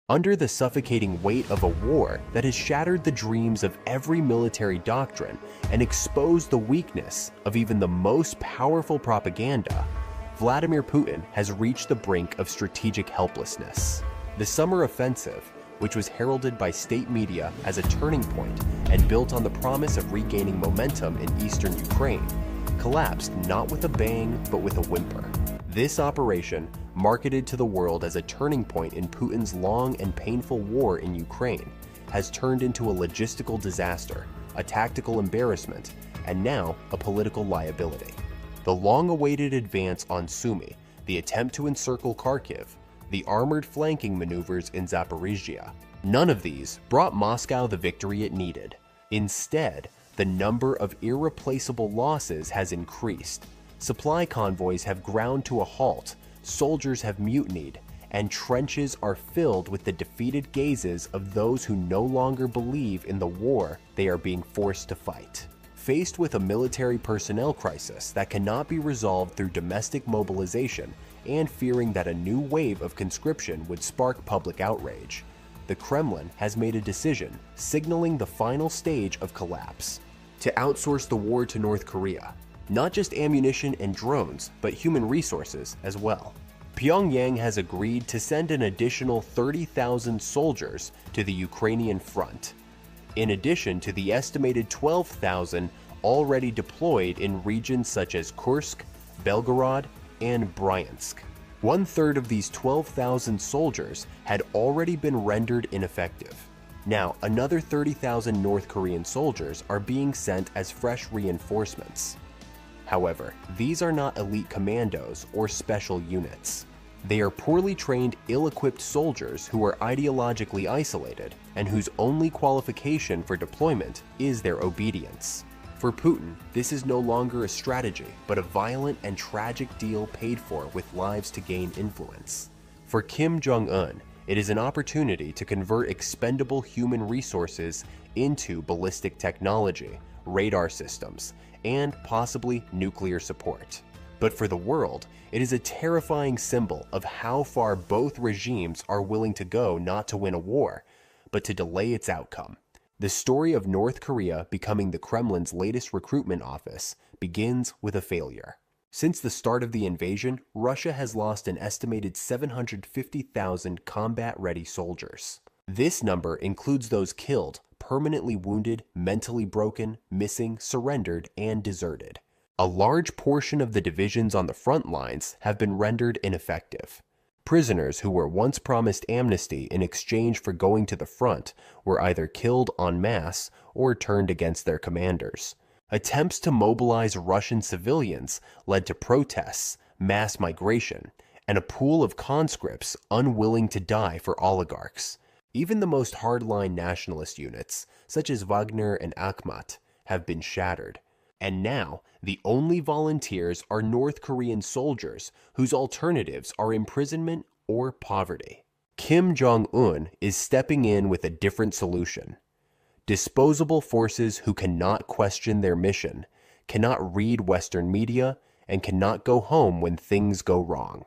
Under the suffocating weight of a war that has shattered the dreams of every military doctrine and exposed the weakness of even the most powerful propaganda, Vladimir Putin has reached the brink of strategic helplessness. The summer offensive, which was heralded by state media as a turning point and built on the promise of regaining momentum in eastern Ukraine, collapsed not with a bang but with a whimper. This operation, marketed to the world as a turning point in Putin's long and painful war in Ukraine, has turned into a logistical disaster, a tactical embarrassment, and now a political liability. The long-awaited advance on Sumy, the attempt to encircle Kharkiv, the armored flanking maneuvers in Zaporizhia, none of these brought Moscow the victory it needed. Instead, the number of irreplaceable losses has increased. Supply convoys have ground to a halt, soldiers have mutinied, and trenches are filled with the defeated gazes of those who no longer believe in the war they are being forced to fight. Faced with a military personnel crisis that cannot be resolved through domestic mobilization and fearing that a new wave of conscription would spark public outrage, the Kremlin has made a decision signaling the final stage of collapse: to outsource the war to North Korea. Not just ammunition and drones, but human resources as well. Pyongyang has agreed to send an additional 30,000 soldiers to the Ukrainian front, in addition to the estimated 12,000 already deployed in regions such as Kursk, Belgorod, and Bryansk. One-third of these 12,000 soldiers had already been rendered ineffective. Now, another 30,000 North Korean soldiers are being sent as fresh reinforcements. However, these are not elite commandos or special units. They are poorly trained, ill-equipped soldiers who are ideologically isolated and whose only qualification for deployment is their obedience. For Putin, this is no longer a strategy, but a violent and tragic deal paid for with lives to gain influence. For Kim Jong-Un, it is an opportunity to convert expendable human resources into ballistic technology, radar systems, and possibly nuclear support. But for the world, it is a terrifying symbol of how far both regimes are willing to go not to win a war, but to delay its outcome. The story of North Korea becoming the Kremlin's latest recruitment office begins with a failure. Since the start of the invasion, Russia has lost an estimated 750,000 combat-ready soldiers. This number includes those killed, permanently wounded, mentally broken, missing, surrendered, and deserted. A large portion of the divisions on the front lines have been rendered ineffective. Prisoners who were once promised amnesty in exchange for going to the front were either killed en masse or turned against their commanders. Attempts to mobilize Russian civilians led to protests, mass migration, and a pool of conscripts unwilling to die for oligarchs. Even the most hardline nationalist units, such as Wagner and Akhmat, have been shattered. And now, the only volunteers are North Korean soldiers whose alternatives are imprisonment or poverty. Kim Jong-un is stepping in with a different solution. Disposable forces who cannot question their mission, cannot read Western media, and cannot go home when things go wrong.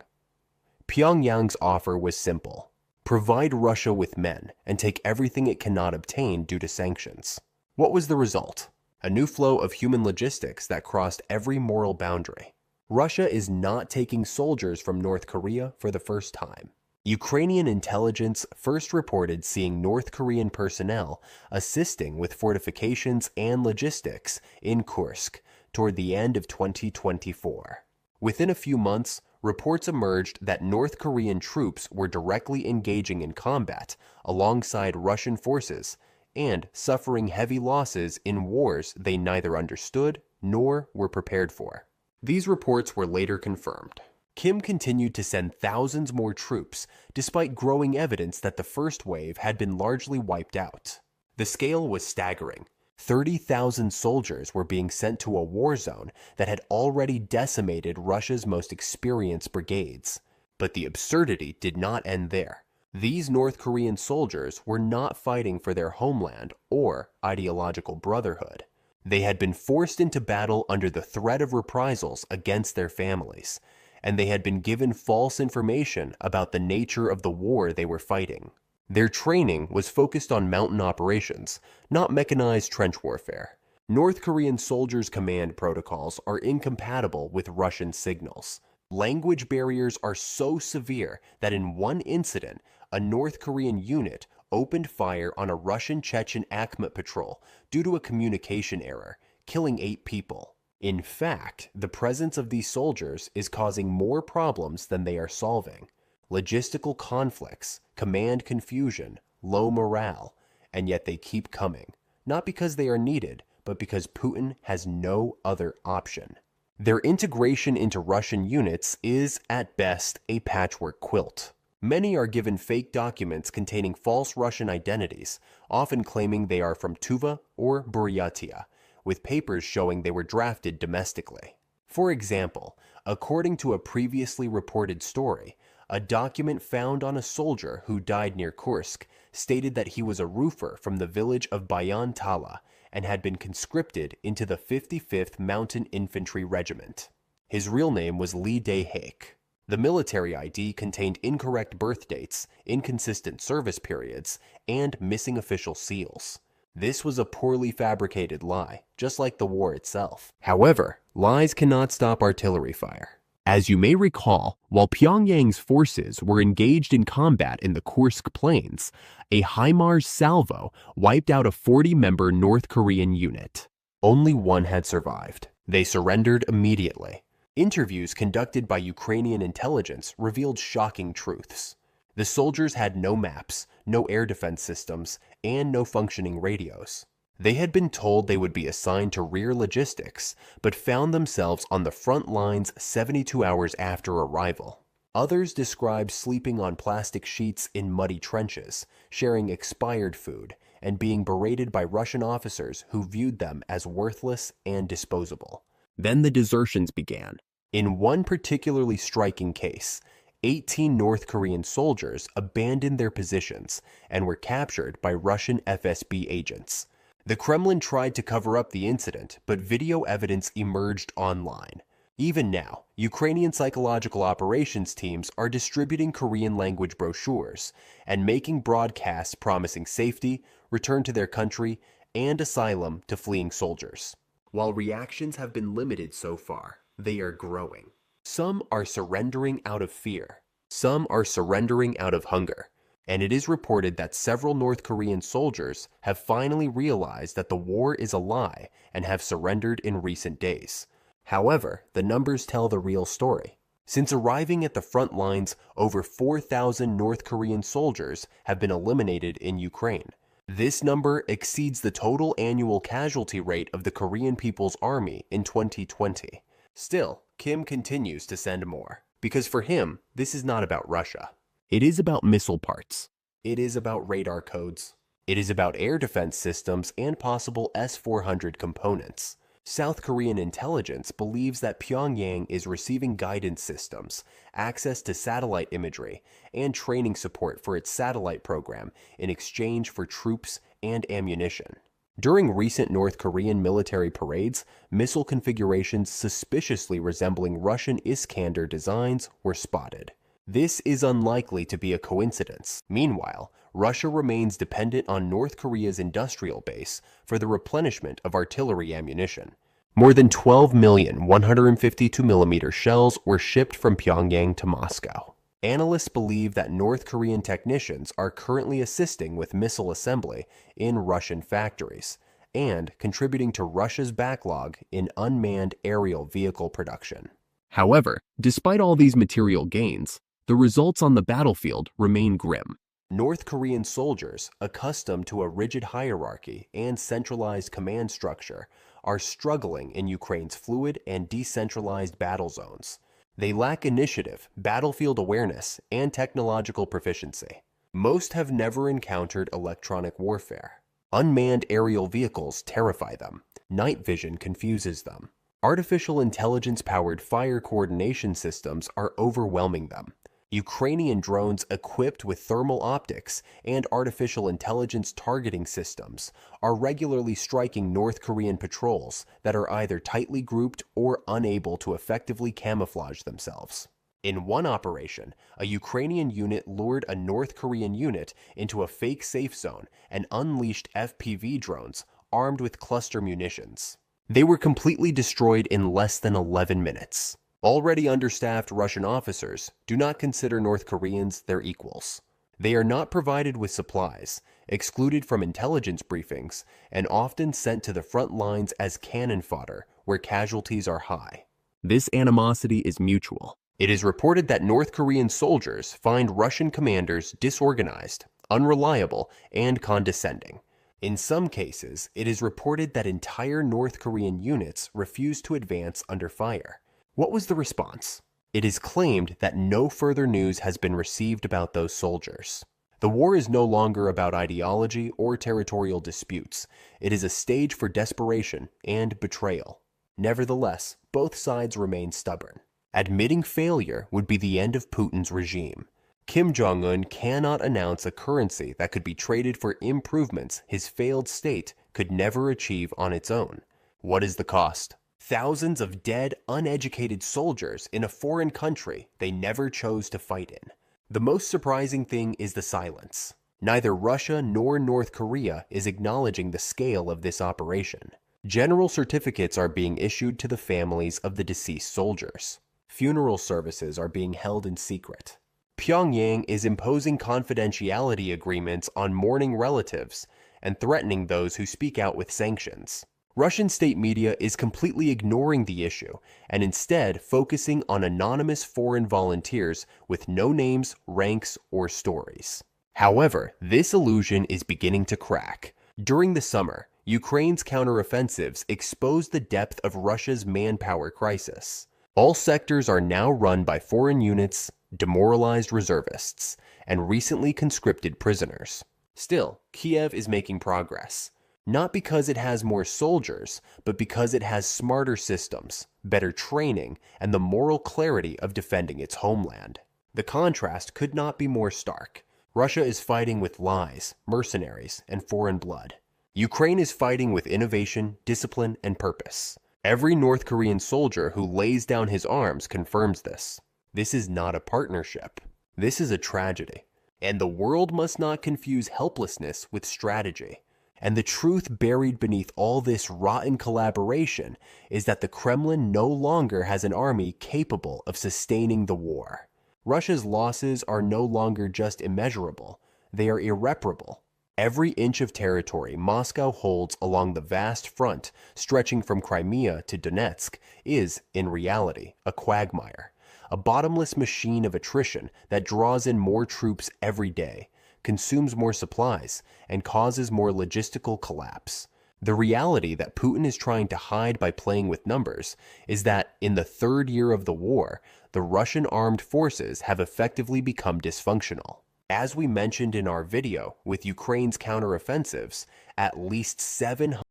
Pyongyang's offer was simple: provide Russia with men and take everything it cannot obtain due to sanctions. What was the result? A new flow of human logistics that crossed every moral boundary. Russia is not taking soldiers from North Korea for the first time. Ukrainian intelligence first reported seeing North Korean personnel assisting with fortifications and logistics in Kursk toward the end of 2024. Within a few months, reports emerged that North Korean troops were directly engaging in combat alongside Russian forces and suffering heavy losses in wars they neither understood nor were prepared for. These reports were later confirmed. Kim continued to send thousands more troops, despite growing evidence that the first wave had been largely wiped out. The scale was staggering. 30,000 soldiers were being sent to a war zone that had already decimated Russia's most experienced brigades. But the absurdity did not end there. These North Korean soldiers were not fighting for their homeland or ideological brotherhood. They had been forced into battle under the threat of reprisals against their families, and they had been given false information about the nature of the war they were fighting. Their training was focused on mountain operations, not mechanized trench warfare. North Korean soldiers' command protocols are incompatible with Russian signals. Language barriers are so severe that in one incident, a North Korean unit opened fire on a Russian Chechen Akhmat patrol due to a communication error, killing 8 people. In fact, the presence of these soldiers is causing more problems than they are solving. Logistical conflicts, command confusion, low morale, and yet they keep coming. Not because they are needed, but because Putin has no other option. Their integration into Russian units is, at best, a patchwork quilt. Many are given fake documents containing false Russian identities, often claiming they are from Tuva or Buryatia, with papers showing they were drafted domestically. For example, according to a previously reported story, a document found on a soldier who died near Kursk stated that he was a roofer from the village of Bayan Tala and had been conscripted into the 55th Mountain Infantry Regiment. His real name was Lee Dae-haek. The military ID contained incorrect birth dates, inconsistent service periods, and missing official seals. This was a poorly fabricated lie, just like the war itself. However, lies cannot stop artillery fire. As you may recall, while Pyongyang's forces were engaged in combat in the Kursk plains, a HIMARS salvo wiped out a 40-member North Korean unit. Only one had survived. They surrendered immediately. Interviews conducted by Ukrainian intelligence revealed shocking truths. The soldiers had no maps, no air defense systems, and no functioning radios. They had been told they would be assigned to rear logistics, but found themselves on the front lines 72 hours after arrival. Others described sleeping on plastic sheets in muddy trenches, sharing expired food, and being berated by Russian officers who viewed them as worthless and disposable. Then the desertions began. In one particularly striking case, 18 North Korean soldiers abandoned their positions and were captured by Russian FSB agents. The Kremlin tried to cover up the incident, but video evidence emerged online. Even now, Ukrainian psychological operations teams are distributing Korean language brochures and making broadcasts promising safety, return to their country, and asylum to fleeing soldiers. While reactions have been limited so far, they are growing. Some are surrendering out of fear. Some are surrendering out of hunger. And it is reported that several North Korean soldiers have finally realized that the war is a lie and have surrendered in recent days. However, the numbers tell the real story. Since arriving at the front lines, over 4,000 North Korean soldiers have been eliminated in Ukraine. This number exceeds the total annual casualty rate of the Korean People's Army in 2020. Still, Kim continues to send more, because for him, this is not about Russia. It is about missile parts. It is about radar codes. It is about air defense systems and possible S-400 components. South Korean intelligence believes that Pyongyang is receiving guidance systems, access to satellite imagery, and training support for its satellite program in exchange for troops and ammunition. During recent North Korean military parades, missile configurations suspiciously resembling Russian Iskander designs were spotted. This is unlikely to be a coincidence. Meanwhile, Russia remains dependent on North Korea's industrial base for the replenishment of artillery ammunition. More than 12 million 152mm shells were shipped from Pyongyang to Moscow. Analysts believe that North Korean technicians are currently assisting with missile assembly in Russian factories and contributing to Russia's backlog in unmanned aerial vehicle production. However, despite all these material gains, the results on the battlefield remain grim. North Korean soldiers, accustomed to a rigid hierarchy and centralized command structure, are struggling in Ukraine's fluid and decentralized battle zones. They lack initiative, battlefield awareness, and technological proficiency. Most have never encountered electronic warfare. Unmanned aerial vehicles terrify them. Night vision confuses them. Artificial intelligence-powered fire coordination systems are overwhelming them. Ukrainian drones equipped with thermal optics and artificial intelligence targeting systems are regularly striking North Korean patrols that are either tightly grouped or unable to effectively camouflage themselves. In one operation, a Ukrainian unit lured a North Korean unit into a fake safe zone and unleashed FPV drones armed with cluster munitions. They were completely destroyed in less than 11 minutes. Already understaffed Russian officers do not consider North Koreans their equals. They are not provided with supplies, excluded from intelligence briefings, and often sent to the front lines as cannon fodder where casualties are high. This animosity is mutual. It is reported that North Korean soldiers find Russian commanders disorganized, unreliable, and condescending. In some cases, it is reported that entire North Korean units refuse to advance under fire. What was the response? It is claimed that no further news has been received about those soldiers. The war is no longer about ideology or territorial disputes. It is a stage for desperation and betrayal. Nevertheless, both sides remain stubborn. Admitting failure would be the end of Putin's regime. Kim Jong-Un cannot announce a currency that could be traded for improvements his failed state could never achieve on its own. What is the cost? Thousands of dead, uneducated soldiers in a foreign country they never chose to fight in. The most surprising thing is the silence. Neither Russia nor North Korea is acknowledging the scale of this operation. General certificates are being issued to the families of the deceased soldiers. Funeral services are being held in secret. Pyongyang is imposing confidentiality agreements on mourning relatives and threatening those who speak out with sanctions. Russian state media is completely ignoring the issue and instead focusing on anonymous foreign volunteers with no names, ranks, or stories. However, this illusion is beginning to crack. During the summer, Ukraine's counteroffensives exposed the depth of Russia's manpower crisis. All sectors are now run by foreign units, demoralized reservists, and recently conscripted prisoners. Still, Kiev is making progress. Not because it has more soldiers, but because it has smarter systems, better training, and the moral clarity of defending its homeland. The contrast could not be more stark. Russia is fighting with lies, mercenaries, and foreign blood. Ukraine is fighting with innovation, discipline, and purpose. Every North Korean soldier who lays down his arms confirms this. This is not a partnership. This is a tragedy. And the world must not confuse helplessness with strategy. And the truth buried beneath all this rotten collaboration is that the Kremlin no longer has an army capable of sustaining the war. Russia's losses are no longer just immeasurable, they are irreparable. Every inch of territory Moscow holds along the vast front stretching from Crimea to Donetsk is, in reality, a quagmire, a bottomless machine of attrition that draws in more troops every day, consumes more supplies, and causes more logistical collapse. The reality that Putin is trying to hide by playing with numbers is that in the third year of the war, the Russian armed forces have effectively become dysfunctional. As we mentioned in our video with Ukraine's counteroffensives, at least 700